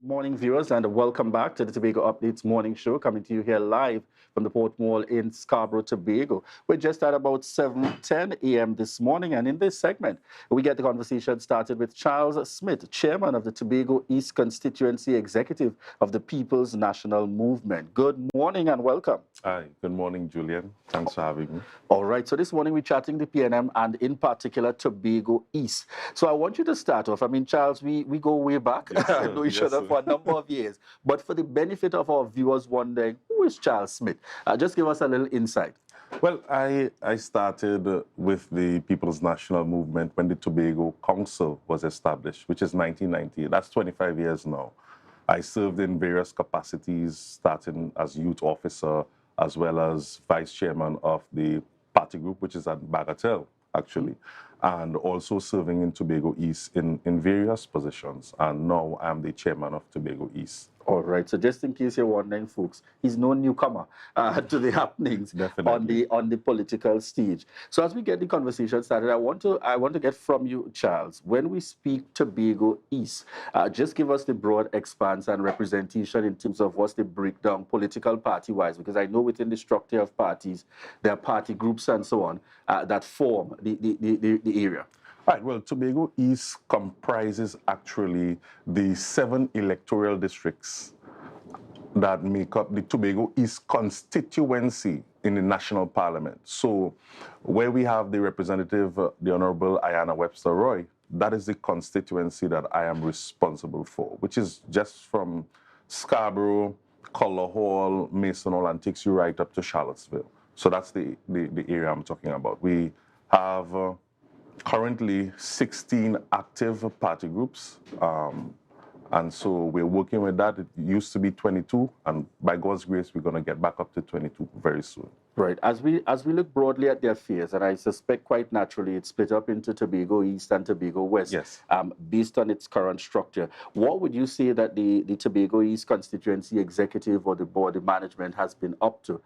Morning, viewers, and welcome back to the Tobago Updates morning show, coming to you here live from the Port Mall in Scarborough, Tobago. We're just at about 7:10 a.m. this morning, and in this segment, we get the conversation started with Charles Smith, chairman of the Tobago East Constituency Executive of the People's National Movement. Good morning and welcome. Hi, good morning, Julian. Thanks for having me. All right, so this morning we're chatting the PNM and in particular Tobago East. So I want you to start off. I mean, Charles, we go way back. Yes, I sir. know each Yes, other sir. for a number of years. But for the benefit of our viewers wondering, who is Charles Smith? Just give us a little insight. Well, I started with the People's National Movement when the Tobago Council was established, which is 1990. That's 25 years now. I served in various capacities, starting as youth officer, as well as vice chairman of the party group, which is at Bagatelle, actually, and also serving in Tobago East in various positions. And now I'm the chairman of Tobago East. All right. So just in case you're wondering, folks, he's no newcomer to the happenings Definitely. on the political stage. So as we get the conversation started, I want to get from you, Charles. When we speak Tobago East, just give us the broad expanse and representation in terms of what's the breakdown political party-wise, because I know within the structure of parties there are party groups and so on that form the area. Right, well, Tobago East comprises actually the 7 electoral districts that make up the Tobago East constituency in the national parliament. So where we have the representative, the Honorable Ayanna Webster Roy, that is the constituency that I am responsible for, which is just from Scarborough, Collar Hall, Mason Hall, and takes you right up to Charlottesville. So that's the area I'm talking about. We have currently 16 active party groups. And so we're working with that. It used to be 22, and by God's grace, we're going to get back up to 22 very soon. Right. As we look broadly at the affairs, and I suspect quite naturally it's split up into Tobago East and Tobago West. Yes. Based on its current structure, what would you say that the Tobago East constituency executive or the board of management has been up to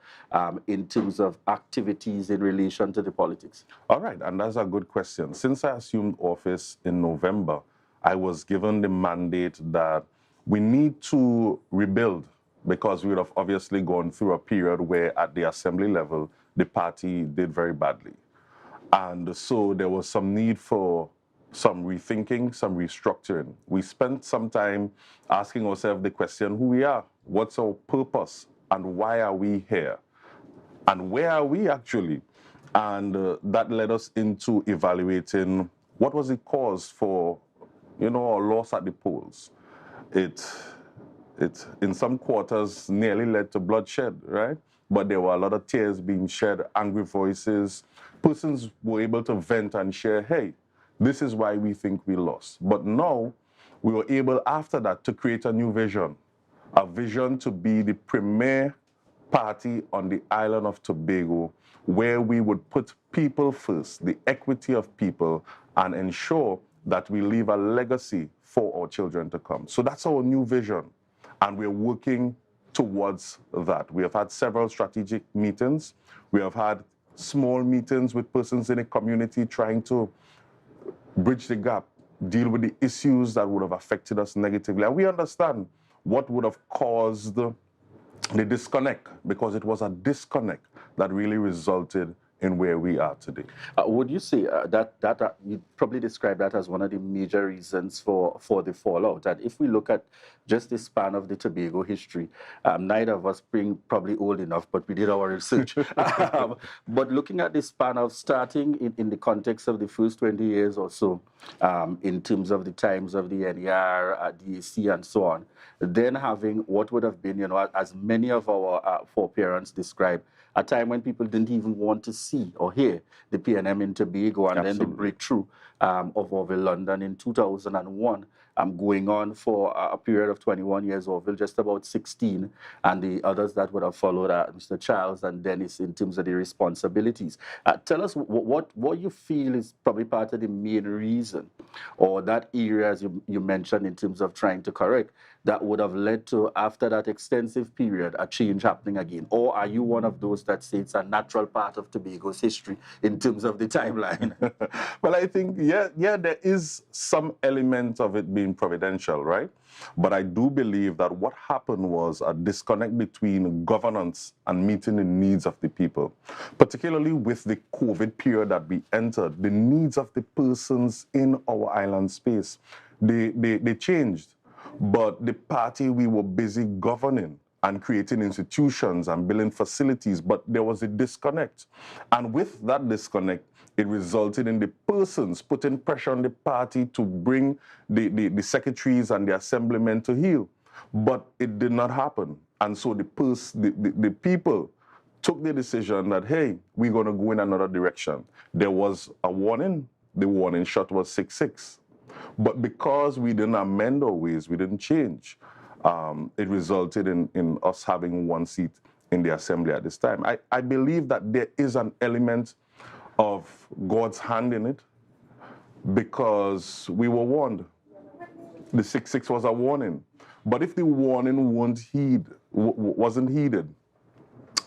in terms of activities in relation to the politics? All right, and that's a good question. Since I assumed office in November, I was given the mandate that we need to rebuild, because we would have obviously gone through a period where at the assembly level, the party did very badly. And so there was some need for some rethinking, some restructuring. We spent some time asking ourselves the question, who we are, what's our purpose, and why are we here? And where are we actually? And that led us into evaluating what was the cause for, our loss at the polls. It in some quarters nearly led to bloodshed, right? But there were a lot of tears being shed, angry voices. Persons were able to vent and share, hey, this is why we think we lost. But now we were able, after that, to create a new vision, a vision to be the premier party on the island of Tobago, where we would put people first, the equity of people, and ensure that we leave a legacy for our children to come. So that's our new vision, and we're working towards that. We have had several strategic meetings. We have had small meetings with persons in the community trying to bridge the gap, deal with the issues that would have affected us negatively. And we understand what would have caused the disconnect, because it was a disconnect that really resulted in where we are today. Would you say that you probably describe that as one of the major reasons for the fallout? And if we look at just the span of the Tobago history, neither of us being probably old enough, but we did our research. But looking at the span of starting in the context of the first 20 years or so, in terms of the times of the NER, DAC, and so on, then having what would have been, as many of our foreparents described, a time when people didn't even want to see or hear the PNM in Tobago, and then the breakthrough of Orville London in 2001, going on for a period of 21 years, Orville just about 16, and the others that would have followed, Mr. Charles and Dennis, in terms of the responsibilities. Tell us what you feel is probably part of the main reason, or that area, as you mentioned, in terms of trying to correct, that would have led to, after that extensive period, a change happening again? Or are you one of those that say it's a natural part of Tobago's history in terms of the timeline? Well, I think, yeah, there is some element of it being being providential, right? But I do believe that what happened was a disconnect between governance and meeting the needs of the people. Particularly with the COVID period that we entered, the needs of the persons in our island space, they changed. But the party, we were busy governing and creating institutions and building facilities, but there was a disconnect. And with that disconnect, it resulted in the persons putting pressure on the party to bring the secretaries and the assemblymen to heel. But it did not happen. And so the people took the decision that, hey, we're going to go in another direction. There was a warning. The warning shot was 6-6. But because we didn't amend our ways, we didn't change, it resulted in us having one seat in the assembly at this time. I believe that there is an element of God's hand in it because we were warned. The 6-6 was a warning. But if the warning wasn't heeded,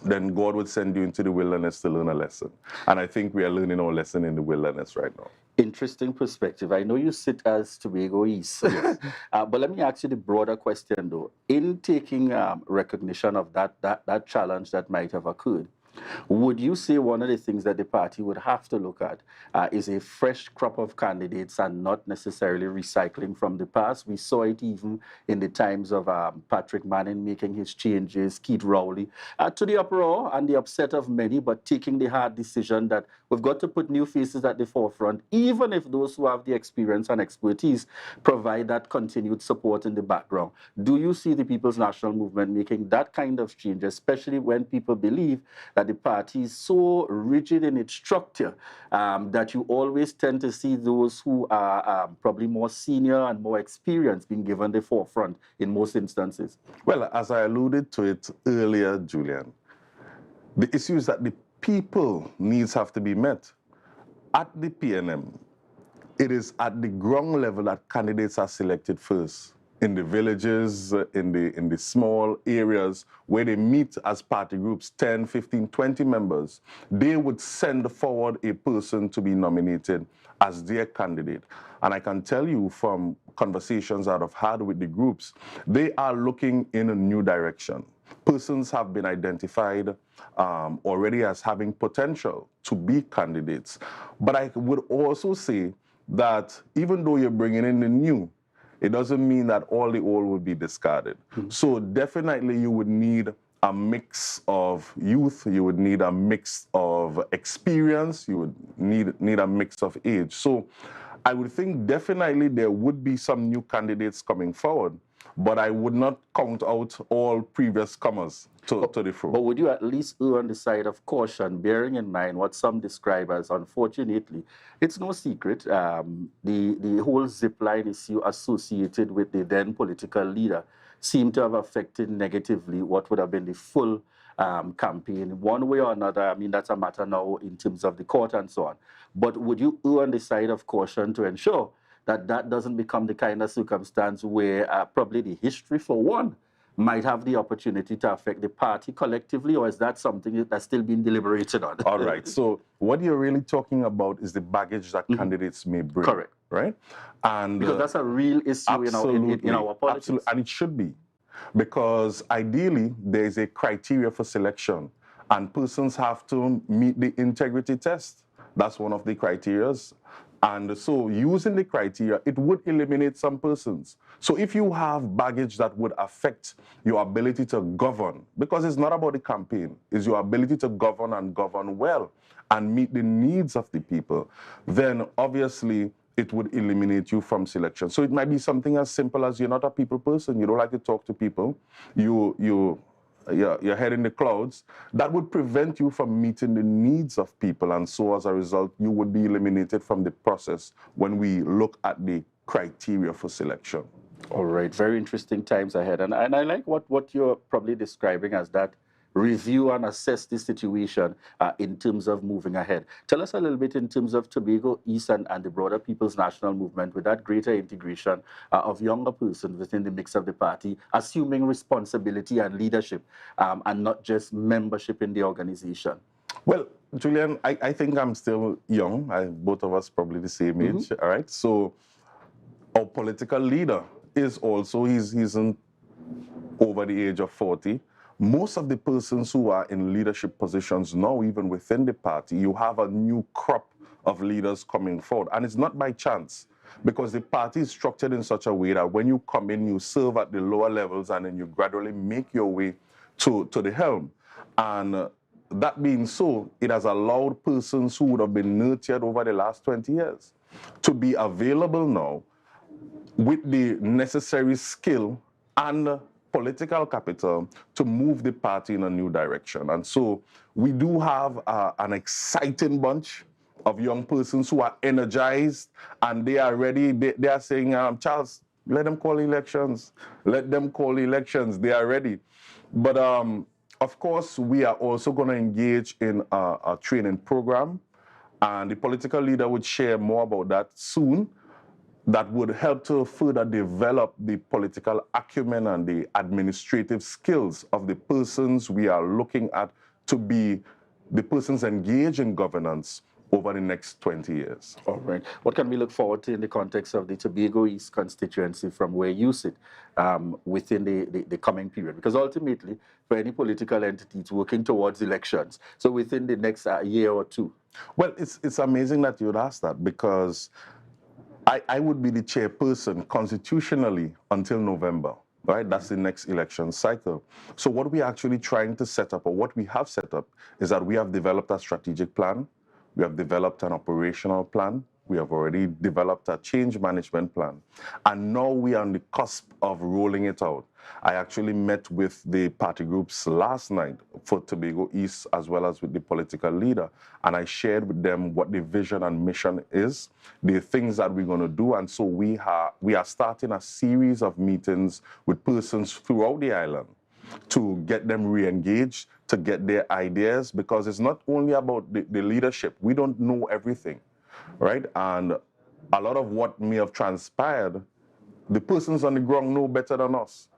then God would send you into the wilderness to learn a lesson. And I think we are learning our lesson in the wilderness right now. Interesting perspective. I know you sit as Tobago East, yes. But let me ask you the broader question, though. In taking recognition of that challenge that might have occurred, would you say one of the things that the party would have to look at is a fresh crop of candidates and not necessarily recycling from the past? We saw it even in the times of Patrick Manning making his changes, Keith Rowley, to the uproar and the upset of many, but taking the hard decision that we've got to put new faces at the forefront, even if those who have the experience and expertise provide that continued support in the background. Do you see the People's National Movement making that kind of change, especially when people believe that the party is so rigid in its structure that you always tend to see those who are probably more senior and more experienced being given the forefront in most instances? Well, as I alluded to it earlier, Julian, the issue is that the people needs have to be met. At the PNM, it is at the ground level that candidates are selected first. In the villages, in the small areas where they meet as party groups, 10, 15, 20 members, they would send forward a person to be nominated as their candidate. And I can tell you from conversations that I've had with the groups, they are looking in a new direction. Persons have been identified already as having potential to be candidates. But I would also say that even though you're bringing in the new, it doesn't mean that all the old will be discarded. Mm-hmm. So definitely you would need a mix of youth, you would need a mix of experience, you would need a mix of age. So I would think definitely there would be some new candidates coming forward, but I would not count out all previous comers to the fore. But would you at least err on the side of caution, bearing in mind what some describe as, unfortunately, it's no secret, the whole zipline issue associated with the then political leader seemed to have affected negatively what would have been the full campaign, one way or another. I mean, that's a matter now in terms of the court and so on. But would you err on the side of caution to ensure that that doesn't become the kind of circumstance where probably the history, for one, might have the opportunity to affect the party collectively, or is that something that's still being deliberated on? All right. So what you're really talking about is the baggage that candidates may bring. Correct. Right? And because that's a real issue in our politics. Absolutely. And it should be. Because ideally, there is a criteria for selection, and persons have to meet the integrity test. That's one of the criterias. And so using the criteria, it would eliminate some persons. So if you have baggage that would affect your ability to govern, because it's not about the campaign, it's your ability to govern and govern well and meet the needs of the people, then obviously it would eliminate you from selection. So it might be something as simple as you're not a people person, you don't like to talk to people, your head in the clouds. That would prevent you from meeting the needs of people, and so as a result, you would be eliminated from the process when we look at the criteria for selection. All right, very interesting times ahead, and I like what you're probably describing as that review and assess the situation in terms of moving ahead. Tell us a little bit in terms of Tobago East and the broader People's National Movement with that greater integration of younger persons within the mix of the party, assuming responsibility and leadership and not just membership in the organization. Well, Julian, I think I'm still young. Both of us probably the same age, all right? So our political leader is also, he's over the age of 40. Most of the persons who are in leadership positions now, even within the party, you have a new crop of leaders coming forward. And it's not by chance, because the party is structured in such a way that when you come in, you serve at the lower levels and then you gradually make your way to the helm. And that being so, it has allowed persons who would have been nurtured over the last 20 years to be available now with the necessary skill and political capital to move the party in a new direction. And so we do have an exciting bunch of young persons who are energized and they are ready. They are saying, Charles, let them call elections. Let them call elections. They are ready. But of course, we are also going to engage in a training program, and the political leader would share more about that soon. That would help to further develop the political acumen and the administrative skills of the persons we are looking at to be the persons engaged in governance over the next 20 years. All right. What can we look forward to in the context of the Tobago East constituency from where you sit within the coming period? Because ultimately, for any political entity, it's working towards elections. So within the next year or two. Well, it's amazing that you would ask that, because I would be the chairperson constitutionally until November, right? That's the next election cycle. So what we're actually trying to set up, or what we have set up, is that we have developed a strategic plan. We have developed an operational plan. We have already developed a change management plan. And now we are on the cusp of rolling it out. I actually met with the party groups last night for Tobago East, as well as with the political leader. And I shared with them what the vision and mission is, the things that we're going to do. And so we are starting a series of meetings with persons throughout the island to get them re-engaged, to get their ideas, because it's not only about the leadership. We don't know everything, right? And a lot of what may have transpired, the persons on the ground know better than us.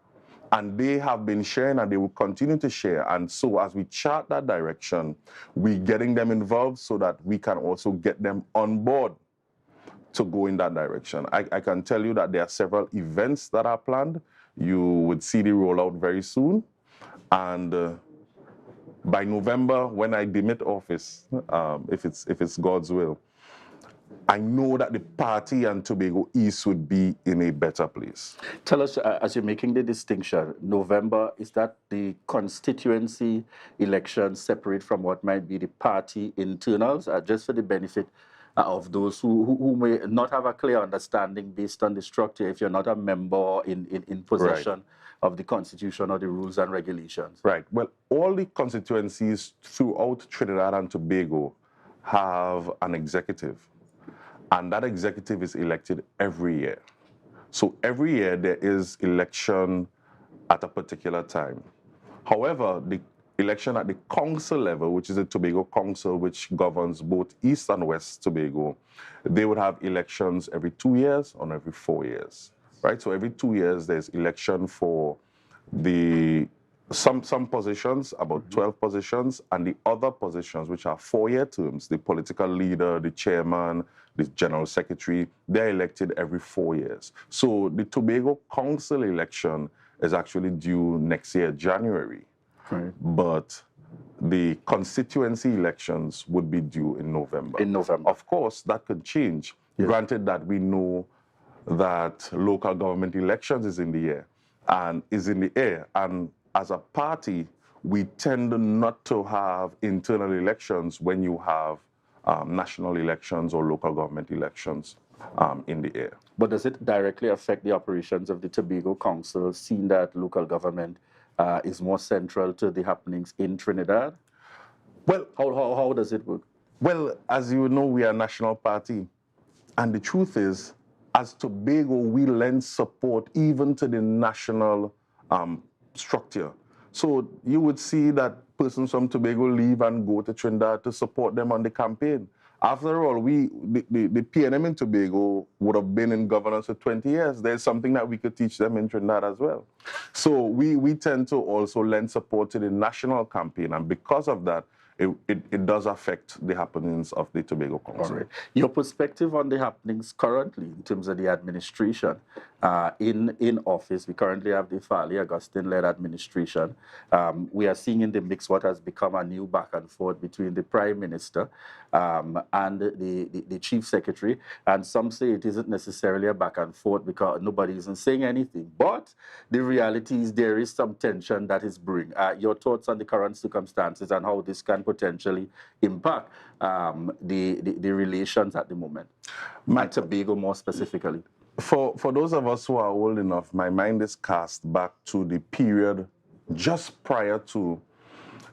And they have been sharing and they will continue to share. And so as we chart that direction, we're getting them involved so that we can also get them on board to go in that direction. I can tell you that there are several events that are planned. You would see the rollout very soon. And by November, when I demit office, if it's God's will, I know that the party and Tobago East would be in a better place. Tell us, as you're making the distinction, November, is that the constituency election separate from what might be the party internals, just for the benefit of those who may not have a clear understanding based on the structure, if you're not a member in possession Right. of the constitution or the rules and regulations? Right. Well, all the constituencies throughout Trinidad and Tobago have an executive. And that executive is elected every year. So every year there is election at a particular time. However, the election at the council level, which is the Tobago Council, which governs both East and West Tobago, they would have elections every 2 years or every 4 years, right? So every 2 years there's election for some positions, about 12 positions, and the other positions, which are 4-year terms, the political leader, the chairman, the general secretary, they're elected every 4 years. So the Tobago Council election is actually due next year, January. Right. But the constituency elections would be due in November. In November. Of course, that could change, Yes. Granted that we know that local government elections is in the air. And as a party, we tend not to have internal elections when you have national elections or local government elections in the air. But does it directly affect the operations of the Tobago Council, seeing that local government is more central to the happenings in Trinidad? Well, how does it work? Well, as you know, we are a national party. And the truth is, as Tobago, we lend support even to the national structure. So you would see that persons from Tobago leave and go to Trinidad to support them on the campaign. After all, the PNM in Tobago would have been in governance for 20 years. There's something that we could teach them in Trinidad as well. So we tend to also lend support to the national campaign. And because of that, it does affect the happenings of the Tobago Council. All right. Your perspective on the happenings currently in terms of the administration in office. We currently have the Farley Augustine-led administration. We are seeing in the mix what has become a new back and forth between the Prime Minister and the Chief Secretary. And some say it isn't necessarily a back and forth because nobody isn't saying anything. But the reality is there is some tension that is brewing. Your thoughts on the current circumstances and how this can potentially impact the relations at the moment, and Tobago more specifically? For those of us who are old enough, my mind is cast back to the period just prior to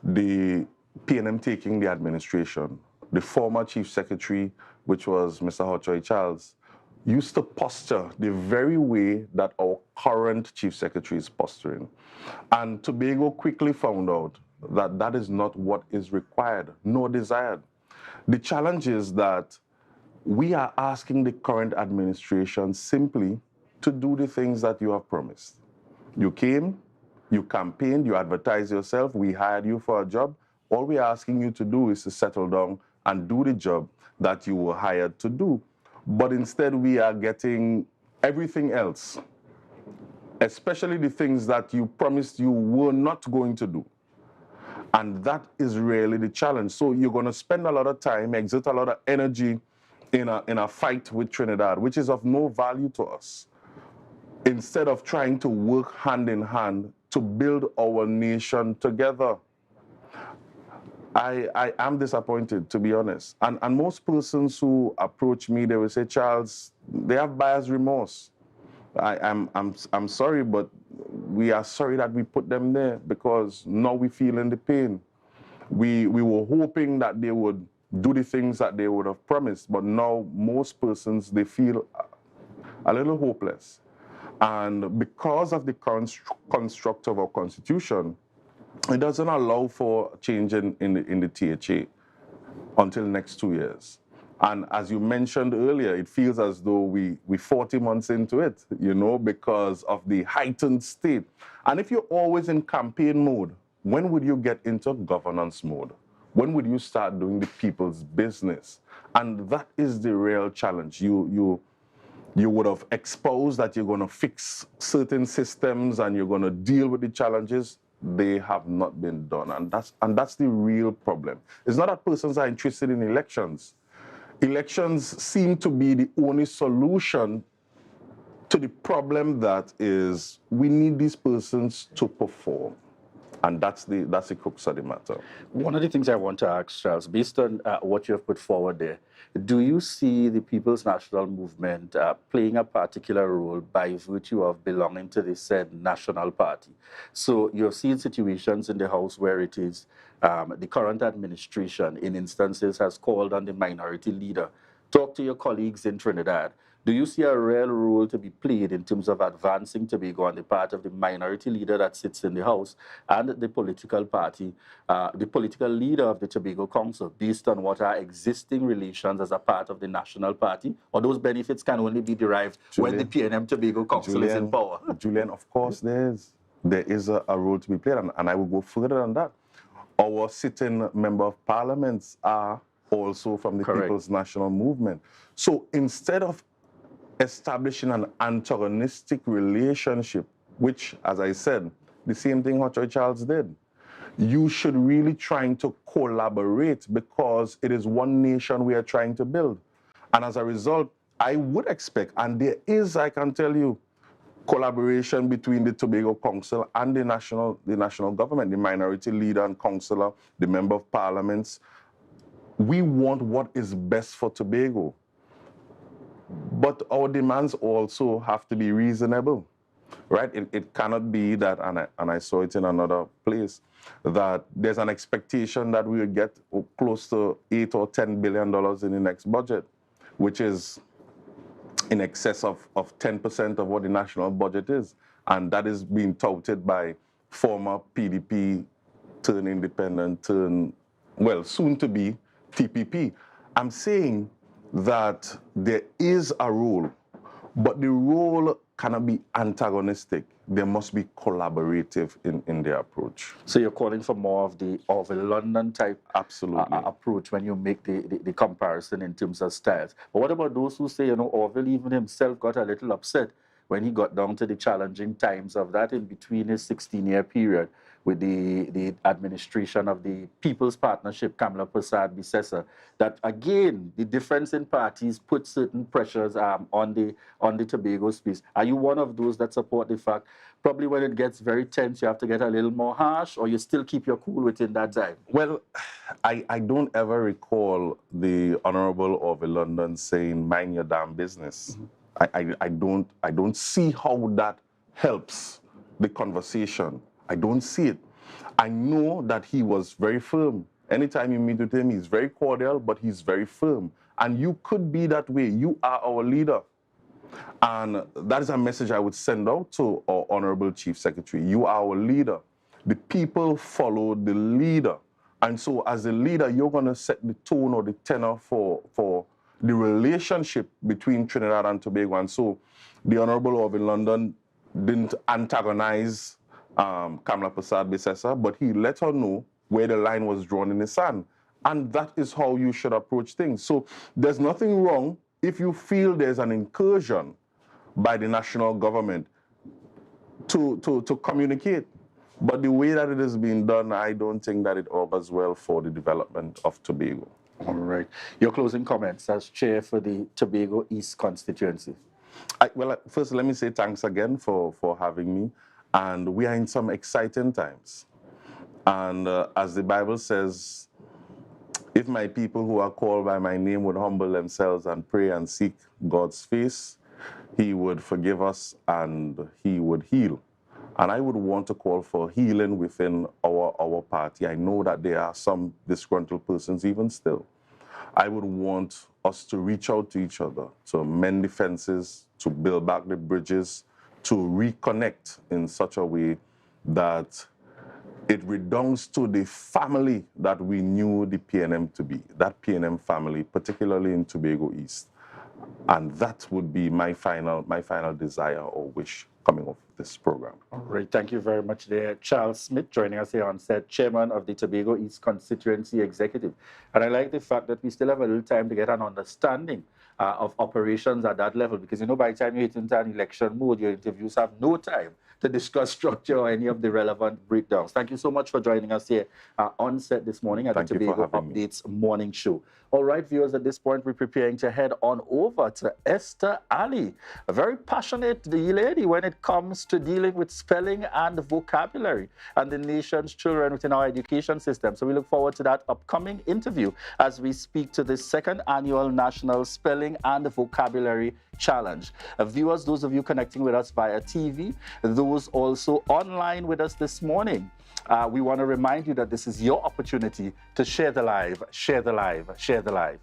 the PNM taking the administration. The former Chief Secretary, which was Mr. Hochoy Charles, used to posture the very way that our current Chief Secretary is posturing. And Tobago quickly found out that that is not what is required nor desired. The challenge is that we are asking the current administration simply to do the things that you have promised. You came, you campaigned, you advertised yourself, we hired you for a job. All we are asking you to do is to settle down and do the job that you were hired to do. But instead, we are getting everything else, especially the things that you promised you were not going to do. And that is really the challenge. So you're going to spend a lot of time, exert a lot of energy in a fight with Trinidad, which is of no value to us, instead of trying to work hand in hand to build our nation together. I am disappointed, to be honest. And most persons who approach me, they will say, Charles, they have buyer's remorse. I'm sorry, but we are sorry that we put them there because now we feel in the pain. We were hoping that they would do the things that they would have promised, but now most persons, they feel a little hopeless. And because of the current construct of our constitution, it doesn't allow for change in the THA until next 2 years. And as you mentioned earlier, it feels as though we 40 months into it, you know, because of the heightened state. And if you're always in campaign mode, when would you get into governance mode? When would you start doing the people's business? And that is the real challenge. You would have exposed that you're going to fix certain systems and you're going to deal with the challenges. They have not been done. And that's the real problem. It's not that persons are interested in elections. Elections seem to be the only solution to the problem that is we need these persons to perform. And that's the crux of the matter. One of the things I want to ask, Charles, based on what you have put forward there, do you see the People's National Movement playing a particular role by virtue of belonging to the said national party? So you've seen situations in the House where it is the current administration, in instances, has called on the minority leader. Talk to your colleagues in Trinidad. Do you see a real role to be played in terms of advancing Tobago on the part of the minority leader that sits in the House and the political party, the political leader of the Tobago Council, based on what are existing relations as a part of the national party? Or those benefits can only be derived when the PNM Tobago Council is in power? Julien, of course there is a role to be played, and I will go further than that. Our sitting member of parliaments are also from the People's National Movement. So instead of establishing an antagonistic relationship, which, as I said, the same thing Hochoy Charles did, you should really trying to collaborate because it is one nation we are trying to build. And as a result, I would expect, and there is, I can tell you, collaboration between the Tobago Council and the national government, the minority leader and councillor, the member of parliaments. We want what is best for Tobago. But our demands also have to be reasonable, right? It cannot be that, and I saw it in another place, that there's an expectation that we will get close to $8 or $10 billion in the next budget, which is in excess of 10% of what the national budget is. And that is being touted by former PDP, turn independent, soon to be TPP. I'm saying that there is a role, But the role cannot be antagonistic. There must be collaborative in their approach. So you're calling for more of a London type Absolutely. approach when you make the comparison in terms of styles. But what about those who say, Orville even himself got a little upset when he got down to the challenging times of that in between his 16-year period with the administration of the People's Partnership, Kamala Persad-Bissessar, that again, the difference in parties put certain pressures on the Tobago space. Are you one of those that support the fact, probably when it gets very tense, you have to get a little more harsh, or you still keep your cool within that time? Well, I don't ever recall the Honorable Orville London saying, mind your damn business. Mm-hmm. I don't see how that helps the conversation. I don't see it. I know that he was very firm. Anytime you meet with him, he's very cordial, but he's very firm. And you could be that way. You are our leader. And that is a message I would send out to our Honorable Chief Secretary. You are our leader. The people follow the leader. And so as a leader, you're going to set the tone or the tenor for the relationship between Trinidad and Tobago. And so the Honorable Orville London didn't antagonize Kamala Persad-Bissessar, but he let her know where the line was drawn in the sand. And that is how you should approach things. So there's nothing wrong if you feel there's an incursion by the national government to communicate. But the way that it is being done, I don't think that it augurs well for the development of Tobago. All right. Your closing comments as chair for the Tobago East constituency. Well, first, let me say thanks again for having me. And we are in some exciting times. And as the Bible says, if my people who are called by my name would humble themselves and pray and seek God's face, he would forgive us and he would heal. And I would want to call for healing within our party. I know that there are some disgruntled persons even still. I would want us to reach out to each other, to mend the fences, to build back the bridges, to reconnect in such a way that it redounds to the family that we knew the PNM to be, that PNM family, particularly in Tobago East. And that would be my final desire or wish coming off this program. All right, thank you very much there. Charles Smith joining us here on set, chairman of the Tobago East Constituency Executive. And I like the fact that we still have a little time to get an understanding of operations at that level, because by the time you hit into an election mode, your interviews have no time to discuss structure or any of the relevant breakdowns. Thank you so much for joining us here on set this morning at the Tobago Updates morning show. All right, viewers, at this point, we're preparing to head on over to Esther Ali, a very passionate lady when it comes to dealing with spelling and vocabulary and the nation's children within our education system. So we look forward to that upcoming interview as we speak to the second annual National Spelling and Vocabulary Challenge. Viewers, those of you connecting with us via TV, those also online with us this morning, we want to remind you that this is your opportunity to share the live, share the live, share the live.